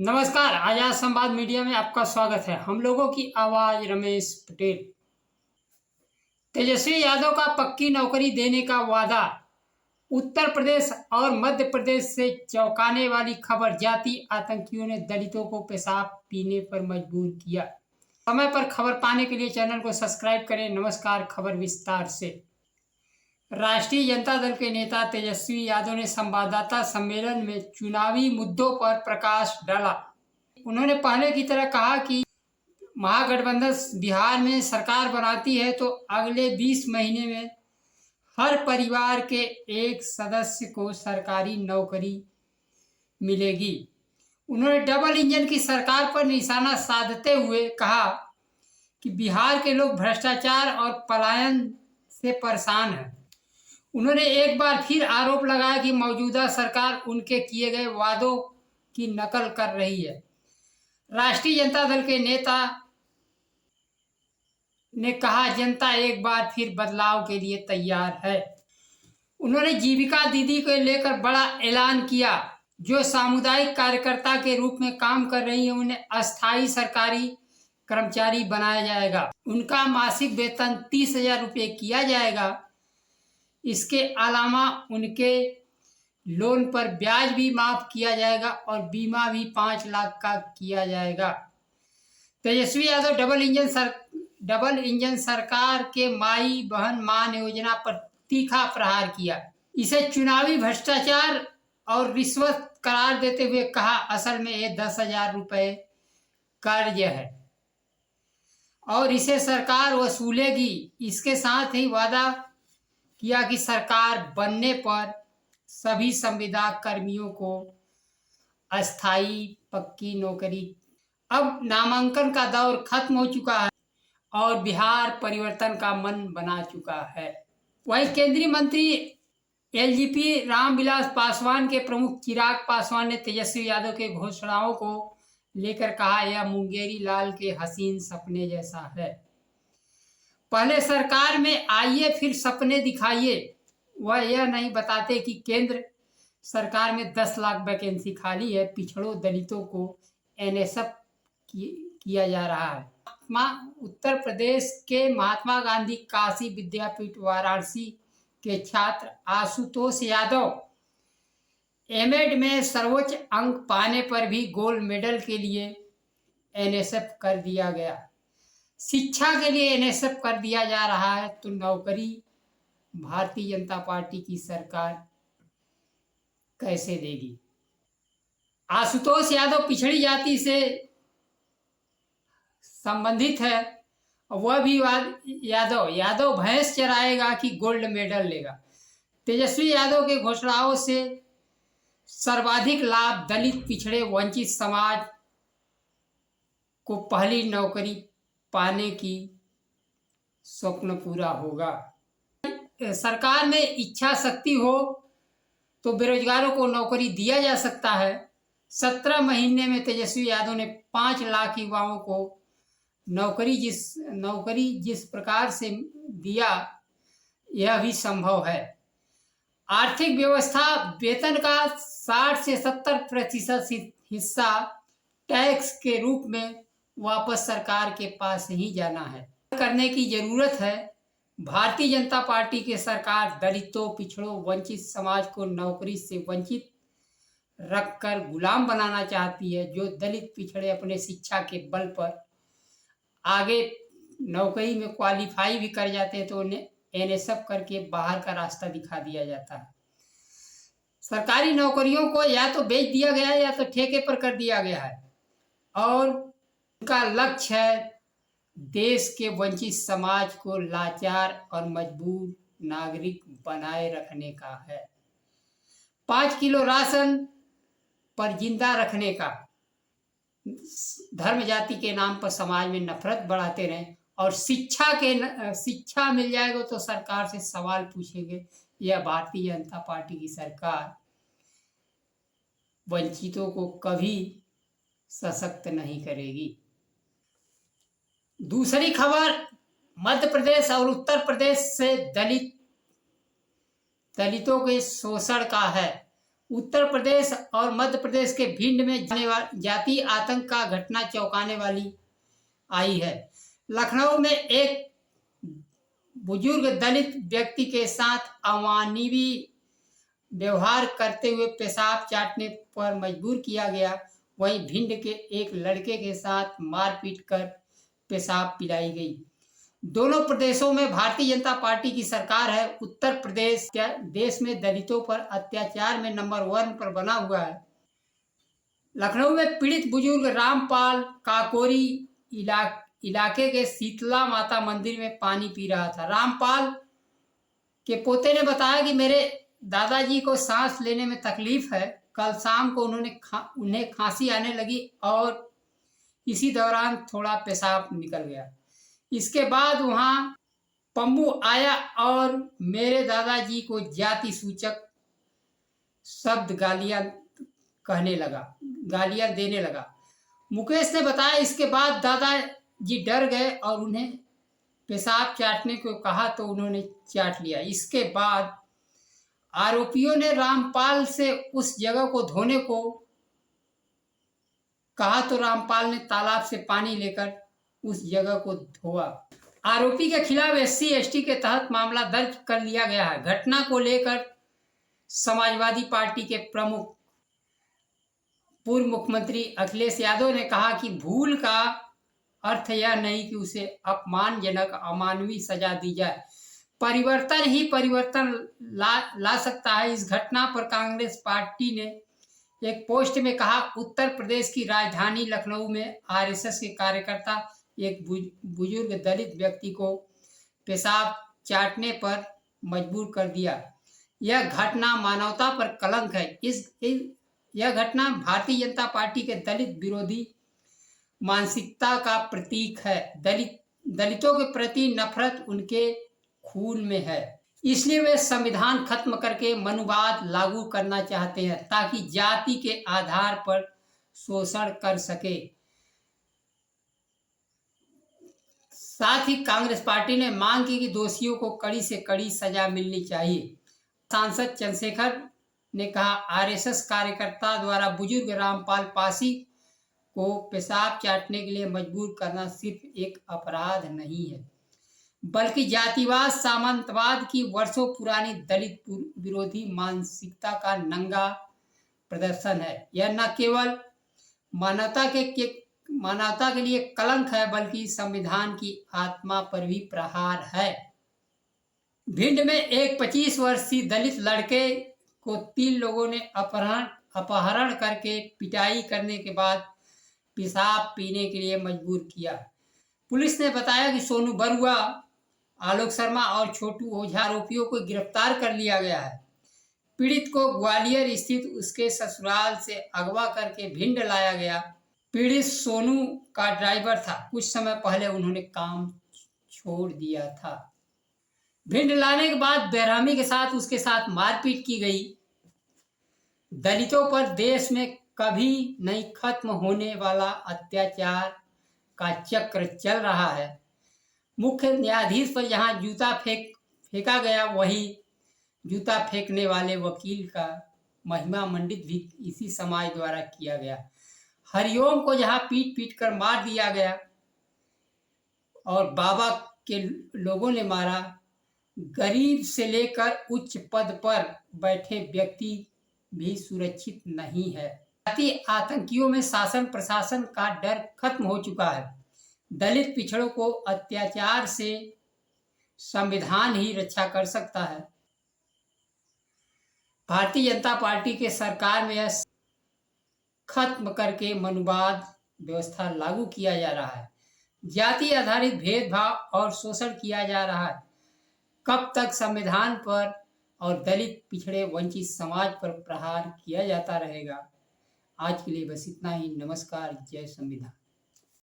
नमस्कार। आजाद संवाद मीडिया में आपका स्वागत है। हम लोगों की आवाज रमेश पटेल। तेजस्वी यादव का पक्की नौकरी देने का वादा। उत्तर प्रदेश और मध्य प्रदेश से चौंकाने वाली खबर। जाति आतंकियों ने दलितों को पेशाब पीने पर मजबूर किया। समय पर खबर पाने के लिए चैनल को सब्सक्राइब करें। नमस्कार, खबर विस्तार से। राष्ट्रीय जनता दल के नेता तेजस्वी यादव ने संवाददाता सम्मेलन में चुनावी मुद्दों पर प्रकाश डाला। उन्होंने पहले की तरह कहा कि महागठबंधन बिहार में सरकार बनाती है तो अगले 20 महीने में हर परिवार के एक सदस्य को सरकारी नौकरी मिलेगी। उन्होंने डबल इंजन की सरकार पर निशाना साधते हुए कहा कि बिहार के लोग भ्रष्टाचार और पलायन से परेशान हैं। उन्होंने एक बार फिर आरोप लगाया कि मौजूदा सरकार उनके किए गए वादों की नकल कर रही है। राष्ट्रीय जनता दल के नेता ने कहा, जनता एक बार फिर बदलाव के लिए तैयार है। उन्होंने जीविका दीदी को लेकर बड़ा ऐलान किया। जो सामुदायिक कार्यकर्ता के रूप में काम कर रही है उन्हें अस्थायी सरकारी कर्मचारी बनाया जाएगा। उनका मासिक वेतन 30,000 रुपये किया जाएगा। इसके अलावा उनके लोन पर ब्याज भी माफ किया जाएगा और बीमा भी 5 लाख का किया जाएगा। तेजस्वी यादव डबल इंजन सरकार के माई बहन मान योजना पर तीखा प्रहार किया। इसे चुनावी भ्रष्टाचार और रिश्वत करार देते हुए कहा, असल में ये 10,000 रुपये कर्ज है और इसे सरकार वसूलेगी। इसके साथ ही वादा किया कि सरकार बनने पर सभी संविदा कर्मियों को अस्थायी पक्की नौकरी। अब नामांकन का दौर खत्म हो चुका है और बिहार परिवर्तन का मन बना चुका है। वहीं केंद्रीय मंत्री एलजेपी रामविलास पासवान के प्रमुख चिराग पासवान ने तेजस्वी यादव के घोषणाओं को लेकर कहा, यह मुंगेरी लाल के हसीन सपने जैसा है। पहले सरकार में आइए फिर सपने दिखाइए। वह यह नहीं बताते कि केंद्र सरकार में 10 लाख वैकेंसी खाली है। पिछड़ों दलितों को एनएसएफ किया जा रहा है। उत्तर प्रदेश के महात्मा गांधी काशी विद्यापीठ वाराणसी के छात्र आशुतोष यादव एमएड में सर्वोच्च अंक पाने पर भी गोल्ड मेडल के लिए एनएसएफ कर दिया गया। शिक्षा के लिए एनएसएफ कर दिया जा रहा है तो नौकरी भारतीय जनता पार्टी की सरकार कैसे देगी। आशुतोष यादव पिछड़ी जाति से संबंधित है। वह भी यादव भैंस चराएगा कि गोल्ड मेडल लेगा। तेजस्वी यादव के घोषणाओं से सर्वाधिक लाभ दलित, पिछड़े, वंचित समाज को पहली नौकरी पाने की स्वप्न पूरा होगा। सरकार में इच्छा शक्ति हो तो बेरोजगारों को नौकरी दिया जा सकता है। 17 महीने में तेजस्वी यादव ने 5 लाख युवाओं को नौकरी जिस प्रकार से दिया, यह भी संभव है। आर्थिक व्यवस्था वेतन का 60 से 70% हिस्सा टैक्स के रूप में वापस सरकार के पास ही जाना है। करने की जरूरत है। भारतीय जनता पार्टी की सरकार दलितों, पिछड़ों, वंचित समाज को नौकरी से वंचित रखकर गुलाम बनाना चाहती है। जो दलित, पिछड़े अपने शिक्षा के बल पर आगे नौकरी में क्वालिफाई भी कर जाते हैं तो उन्हें एनएसएफ करके बाहर का रास्ता दिखा दिया जाता है। सरकारी नौकरियों को या तो बेच दिया गया है या तो ठेके पर कर दिया गया है और उनका लक्ष्य है देश के वंचित समाज को लाचार और मजबूर नागरिक बनाए रखने का है। 5 किलो राशन पर जिंदा रखने का, धर्म जाति के नाम पर समाज में नफरत बढ़ाते रहें और शिक्षा मिल जाएगा तो सरकार से सवाल पूछेंगे। यह भारतीय जनता पार्टी की सरकार वंचितों को कभी सशक्त नहीं करेगी। दूसरी खबर मध्य प्रदेश और उत्तर प्रदेश से दलितों के शोषण का है। उत्तर प्रदेश और मध्य प्रदेश के भिंड में जाति आतंक का घटना चौंकाने वाली आई है। लखनऊ में एक बुजुर्ग दलित व्यक्ति के साथ अमानवीय व्यवहार करते हुए पेशाब चाटने पर मजबूर किया गया। वहीं भिंड के एक लड़के के साथ मारपीट कर पेशाब पिलाई गई। दोनों प्रदेशों में भारतीय जनता पार्टी की सरकार है। उत्तर प्रदेश देश में दलितों पर अत्याचार में नंबर 1 पर बना हुआ है। लखनऊ में पीड़ित बुजुर्ग रामपाल काकोरी इलाके के शीतला माता मंदिर में पानी पी रहा था। रामपाल के पोते ने बताया कि मेरे दादाजी को सांस लेने में तकलीफ है। कल शाम को उन्हें खांसी आने लगी और इसी दौरान थोड़ा पेशाब निकल गया। इसके बाद वहां पम्मू आया और मेरे दादाजी को जाति सूचक शब्द गालियां देने लगा। मुकेश ने बताया, इसके बाद दादाजी डर गए और उन्हें पेशाब चाटने को कहा तो उन्होंने चाट लिया। इसके बाद आरोपियों ने रामपाल से उस जगह को धोने को कहा तो रामपाल ने तालाब से पानी लेकर उस जगह को धोआ। आरोपी के खिलाफ SC/ST के तहत मामला दर्ज कर लिया गया है। घटना को लेकर समाजवादी पार्टी के प्रमुख पूर्व मुख्यमंत्री अखिलेश यादव ने कहा कि भूल का अर्थ यह नहीं कि उसे अपमानजनक अमानवीय सजा दी जाए। परिवर्तन ही परिवर्तन ला सकता है। इस घटना पर कांग्रेस पार्टी ने एक पोस्ट में कहा, उत्तर प्रदेश की राजधानी लखनऊ में RSS के कार्यकर्ता एक बुजुर्ग दलित व्यक्ति को पेशाब चाटने पर मजबूर कर दिया। यह घटना मानवता पर कलंक है। यह घटना भारतीय जनता पार्टी के दलित विरोधी मानसिकता का प्रतीक है। दलितों के प्रति नफरत उनके खून में है, इसलिए वे संविधान खत्म करके मनुवाद लागू करना चाहते हैं ताकि जाति के आधार पर शोषण कर सके। साथ ही कांग्रेस पार्टी ने मांग की कि दोषियों को कड़ी से कड़ी सजा मिलनी चाहिए। सांसद चंद्रशेखर ने कहा, RSS कार्यकर्ता द्वारा बुजुर्ग रामपाल पासी को पेशाब चाटने के लिए मजबूर करना सिर्फ एक अपराध नहीं है, बल्कि जातिवाद सामंतवाद की वर्षों पुरानी दलित विरोधी मानसिकता का नंगा प्रदर्शन है। यह न केवल मानवता के लिए कलंक है, बल्कि संविधान की आत्मा पर भी प्रहार है। भिंड में एक 25 वर्षीय दलित लड़के को 3 लोगों ने अपहरण करके पिटाई करने के बाद पेशाब पीने के लिए मजबूर किया। पुलिस ने बताया कि सोनू बरुआ, आलोक शर्मा और छोटू ओझा आरोपियों को गिरफ्तार कर लिया गया है। पीड़ित को ग्वालियर स्थित उसके ससुराल से अगवा करके भिंड लाया गया। पीड़ित सोनू का ड्राइवर था। कुछ समय पहले उन्होंने काम छोड़ दिया था। भिंड लाने के बाद बेरहमी के साथ उसके साथ मारपीट की गई। दलितों पर देश में कभी नहीं खत्म होने वाला अत्याचार का चक्र चल रहा है। मुख्य न्यायाधीश पर जहां जूता फेंका गया, वही जूता फेंकने वाले वकील का महिमा मंडित भी इसी समाज द्वारा किया गया। हरिओम को जहां पीट पीट कर मार दिया गया और बाबा के लोगों ने मारा, गरीब से लेकर उच्च पद पर बैठे व्यक्ति भी सुरक्षित नहीं है। जाति आतंकियों में शासन प्रशासन का डर खत्म हो चुका है। दलित पिछड़ों को अत्याचार से संविधान ही रक्षा कर सकता है। भारतीय जनता पार्टी के सरकार में यह खत्म करके मनुवाद व्यवस्था लागू किया जा रहा है। जाति आधारित भेदभाव और शोषण किया जा रहा है। कब तक संविधान पर और दलित पिछड़े वंचित समाज पर प्रहार किया जाता रहेगा? आज के लिए बस इतना ही। नमस्कार। जय संविधान।